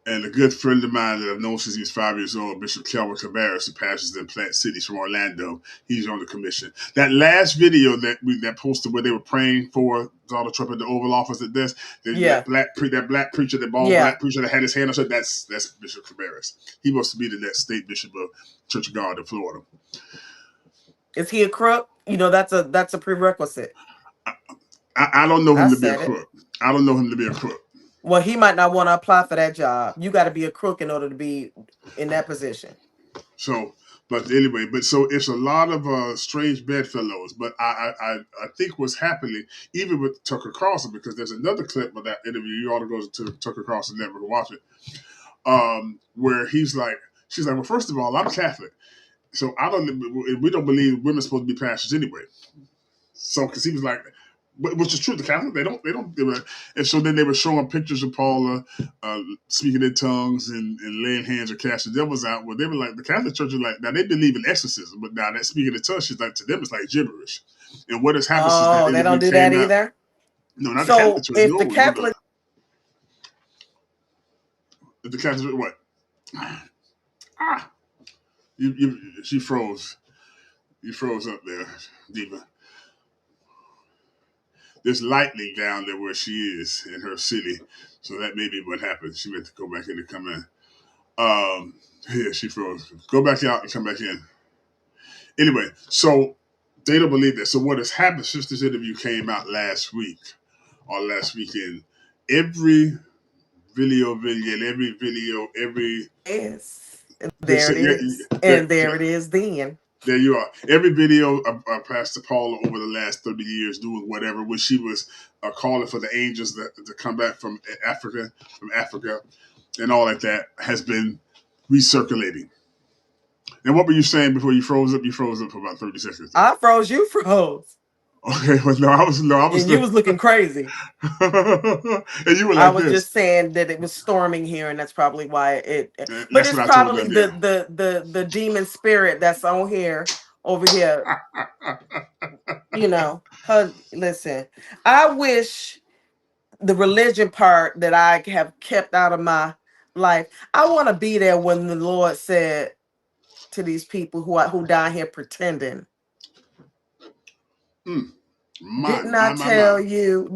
And a good friend of mine that I've known since he was 5 years old, Bishop Kelvin Cabarrus, who pastors in Plant Cities from Orlando, he's on the commission. That last video that posted where they were praying for Donald Trump at the Oval Office at this, that black preacher, black preacher that had his hand on it, that's Bishop Cabarrus. He wants to be the next state bishop of Church of God in Florida. Is he a crook? That's a prerequisite. I don't know him to be a crook. I don't know him to be a crook. Well, he might not want to apply for that job. You got to be a crook in order to be in that position. So, but anyway, so it's a lot of strange bedfellows. But I think what's happening, even with Tucker Carlson, because there's another clip of that interview. You ought to go to Tucker Carlson Network and watch it. Where she's like, well, first of all, I'm Catholic, so we don't believe women are supposed to be pastors anyway. So, because he was like, which is true, the Catholic they don't. And so then they were showing pictures of Paula speaking in tongues and laying hands or casting devils out. Well, they were like, the Catholic Church is like, now they believe in exorcism, but now that speaking in tongues, she's like, to them it's like gibberish. And what has happened since that Oh, they don't do that either. No, not the So Catholic Church. if No, the Catholic, the Catholic what? She froze. You froze up there, Diva. There's lightning down there where she is in her city, so that may be what happened. She meant to go back in and come in. Yeah, she froze. Go back out and come back in. Anyway, so they don't believe that. So what has happened since this interview came out last week or last weekend? Every vignette, every yes, there it is, and there it is. Then there you are. Every video of Pastor Paula over the last 30 years doing whatever, when she was calling for the angels to come back from Africa, and all like that, has been recirculating. And what were you saying before you froze up? You froze up for about 30 seconds. I froze. You froze. Okay, well, I was. And you was looking crazy. And you were like, I was just saying that it was storming here, and that's probably why it. But it's probably the demon spirit that's on here over here. You know, listen. I wish the religion part that I have kept out of my life. I want to be there when the Lord said to these people who down here pretending. Didn't I tell you?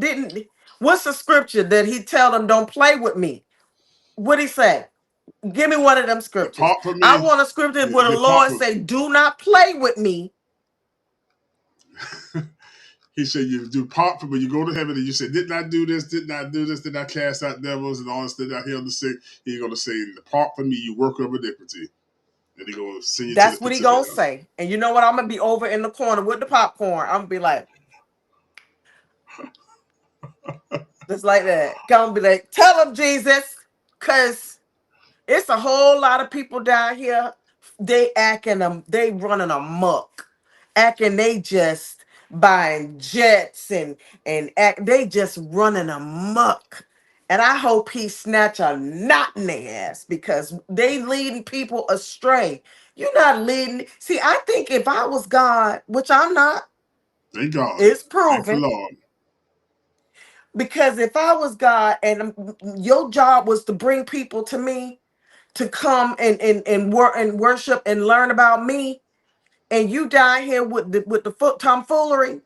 What's the scripture that he tell them don't play with me? What'd he say? Give me one of them scriptures. I want a scripture where the Lord say, do not play with me. He said, you do part from when you go to heaven and you say, did not do this, did not cast out devils and all this, did not heal the sick. He's going to say, depart from me, you worker of iniquity. And he going to send you That's to the what he going to say. And you know what? I'm going to be over in the corner with the popcorn. I'm going to be like, just like that. Gonna be like, tell him, Jesus, because it's a whole lot of people down here. They running amok, acting they just buying jets and they just running amok. And I hope he snatch a knot in their ass because they leading people astray. You're not leading. See, I think if I was God, which I'm not, thank God, it's proven. Thank the Lord. Because if I was God and your job was to bring people to me to come and worship and learn about me, and you down here with the foot tomfoolery,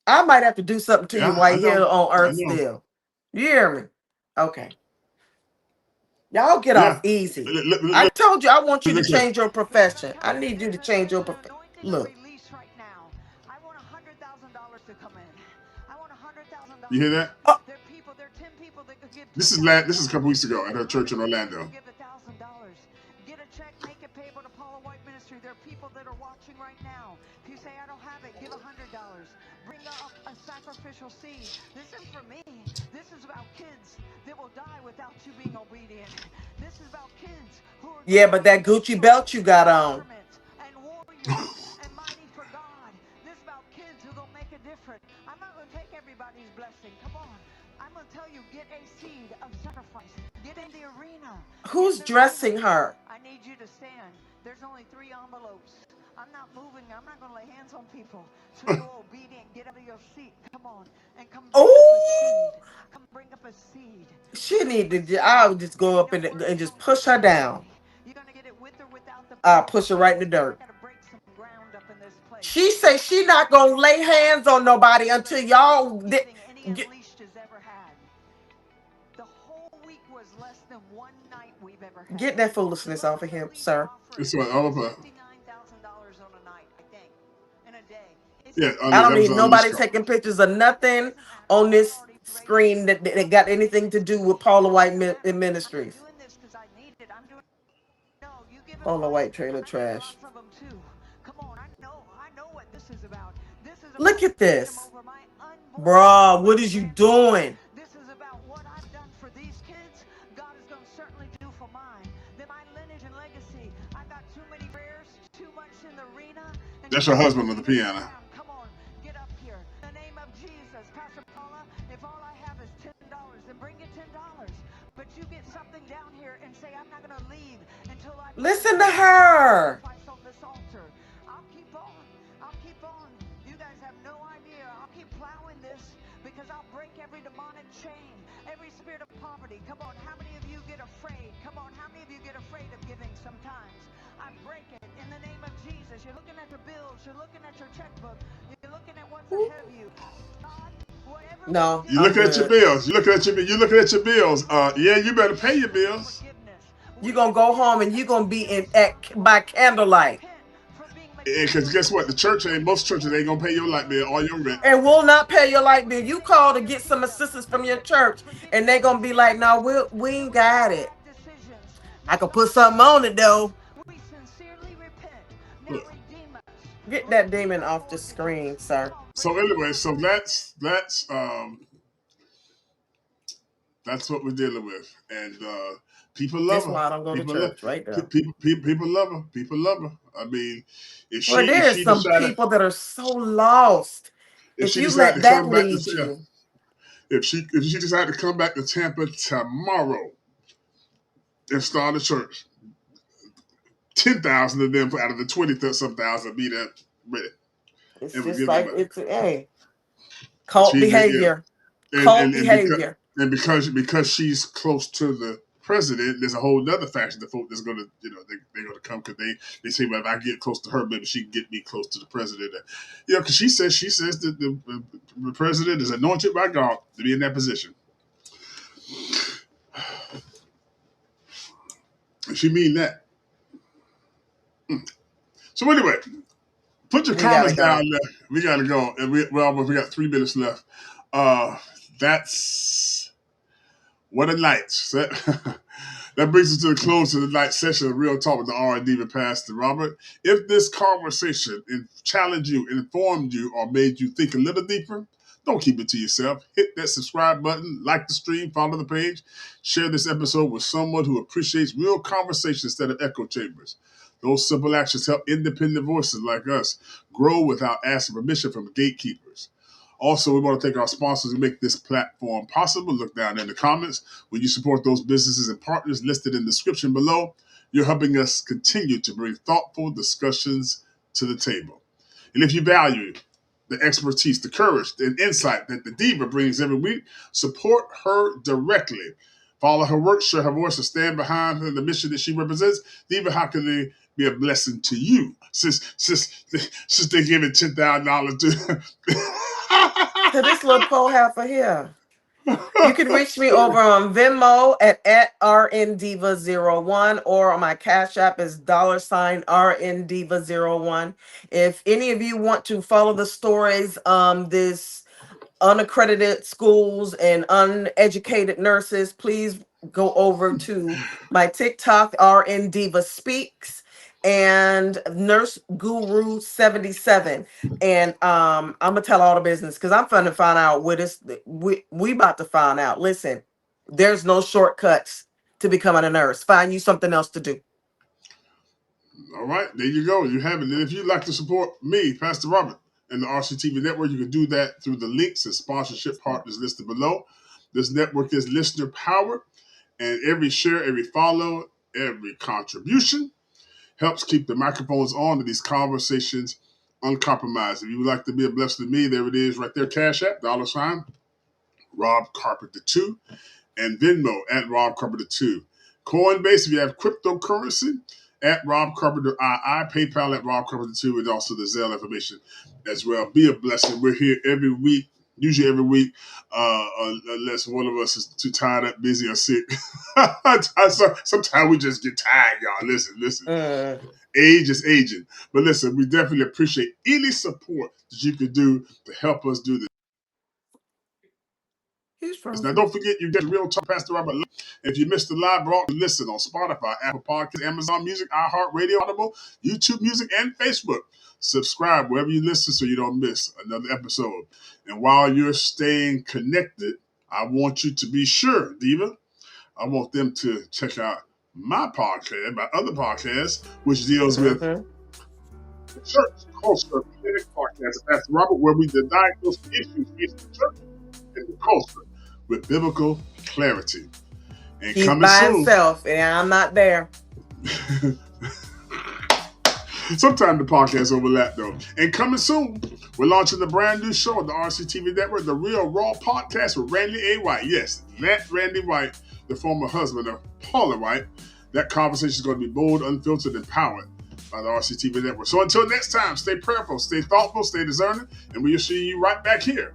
I might have to do something to you right here on earth still. You hear me? Okay. Y'all get off easy. I told you I want you to change your profession. I need you to change your profession. Look. You hear that? This is a couple weeks ago at her church in Orlando. Get a check, make it payable to Paula White Ministry. There are people that are watching right now. If you say, I don't have it, give $100. Bring up a sacrificial seed. This isn't for me. This is about kids that will die without you being obedient. This is about kids who are... Yeah, but that Gucci belt you got on. And warriors and mighty for God. This is about kids who don't make a difference. I'm not going to take everybody's blessing. Come on. I'm going to tell you, get a seed of sacrifice. Get in the arena. Who's dressing her? I need you to stand. There's only 3 envelopes. I'm not moving. I'm not going to lay hands on people. So you're obedient. Get out of your seat. Come on. And come bring up a seed. Come bring up a seed. She need to, I'll just go up and just push her down. You're going to get it with or without the... I'll push her right in the dirt. She say she not going to lay hands on nobody until y'all... Get that foolishness off of him, sir. It's what all of her. $59,000 on a night, I think, in a day. It's Yeah, I don't need unleashed nobody car. taking pictures of nothing on this screen that got anything to do with Paula White Ministries. Paula White trailer trash. Look at this. Bruh, what is you doing? This is about what I've done for these kids. God is going to certainly do for mine. Then my lineage and legacy. I got too many prayers, too much in the arena. That's her husband on the piano. Come on, get up here. In the name of Jesus, Pastor Paula, if all I have is $10, then bring it $10. But you get something down here and say, I'm not going to leave until I listen to her. on this altar. I'll keep on. I'll keep on. You guys have no idea. I'll keep plowing this because I'll break every demonic chain, every spirit of poverty. Come on, how many of you get afraid? Come on, how many of you get afraid of giving sometimes? I break it in the name of Jesus. You're looking at your bills. You're looking at your checkbook. You're looking at what's ahead of you. God, whatever no, you're looking at your bills. You're looking at your bills. Yeah, you better pay your bills. You're going to go home and you're going to be by candlelight. Because guess what? Most churches ain't going to pay your light bill or your rent. And will not pay your light bill. You call to get some assistance from your church and they're going to be like, no, we ain't got it. I can put something on it, though. Get that demon off the screen, sir. So anyway, that's what we're dealing with. And people love her. That's why I don't go to church right now. People love her. People love her. I mean, there's some people that are so lost. If you let that lead you. If she decided to come back to Tampa tomorrow and start a church, 10,000 of them out of the 20-some thousand be there ready. It's just like cult behavior. And because she's close to the president, there's a whole other faction of folk that's gonna, they're gonna come because they say, well, if I get close to her, maybe she can get me close to the president. Because she says that the president is anointed by God to be in that position. She mean that. So anyway, put your comments down there. We gotta go, and we got 3 minutes left. That's what a night. That brings us to the close of the night session of Real Talk with the R&D with Pastor Robert. If this conversation challenged you, informed you, or made you think a little deeper, don't keep it to yourself. Hit that subscribe button, like the stream, follow the page, share this episode with someone who appreciates real conversation instead of echo chambers. Those simple actions help independent voices like us grow without asking permission from gatekeepers. Also, we want to thank our sponsors who make this platform possible. Look down in the comments. When you support those businesses and partners listed in the description below, you're helping us continue to bring thoughtful discussions to the table. And if you value the expertise, the courage, and insight that the Diva brings every week, support her directly. Follow her work, share her voice, and stand behind her, the mission that she represents. Diva, how can they be a blessing to you since they give it $10,000 to this little pole half of here? You can reach me over on Venmo at RNDiva01 or on my Cash App is $RNDiva01. If any of you want to follow the stories, this unaccredited schools and uneducated nurses, please go over to my TikTok, RN Diva Speaks, and Nurse Guru 77. And I'm gonna tell all the business because I'm trying to find out what is we about to find out. Listen, there's no shortcuts to becoming a nurse. Find you something else to do. All right, there you go. You have it. And if you'd like to support me, Pastor Robert, and the RCTV Network, you can do that through the links and sponsorship partners listed below. This network is listener powered, and every share, every follow, every contribution helps keep the microphones on to these conversations uncompromised. If you would like to be a blessing to me, there it is right there, Cash App, $, Rob Carpenter 2, and Venmo at Rob Carpenter 2. Coinbase, if you have cryptocurrency, at Rob Carpenter II, PayPal at Rob Carpenter 2, and also the Zelle information as well. Be a blessing. We're here every week, usually every week, unless one of us is too tired up, busy, or sick. Sometimes we just get tired, y'all. Listen. Age is aging. But listen, we definitely appreciate any support that you could do to help us do this. Now, don't forget, you get Real Talk Pastor Robert. And if you missed the live broadcast, listen on Spotify, Apple Podcasts, Amazon Music, iHeartRadio, Audible, YouTube Music, and Facebook. Subscribe wherever you listen so you don't miss another episode. And while you're staying connected, I want you to be sure, Diva, I want them to check out my podcast, my other podcast, which deals with church culture, clinic podcast, Pastor Robert, where we diagnose issues facing the church and the culture with biblical clarity. And he's coming by soon, himself, and I'm not there. Sometimes the podcasts overlap, though. And coming soon, we're launching the brand new show on the RCTV Network, The Real Raw Podcast with Randy A. White. Yes, that Randy White, the former husband of Paula White. That conversation is going to be bold, unfiltered, and powered by the RCTV Network. So until next time, stay prayerful, stay thoughtful, stay discerning, and we'll see you right back here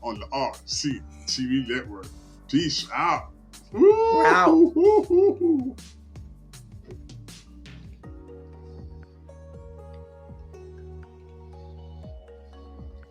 on the RCTV Network. Peace out. Wow.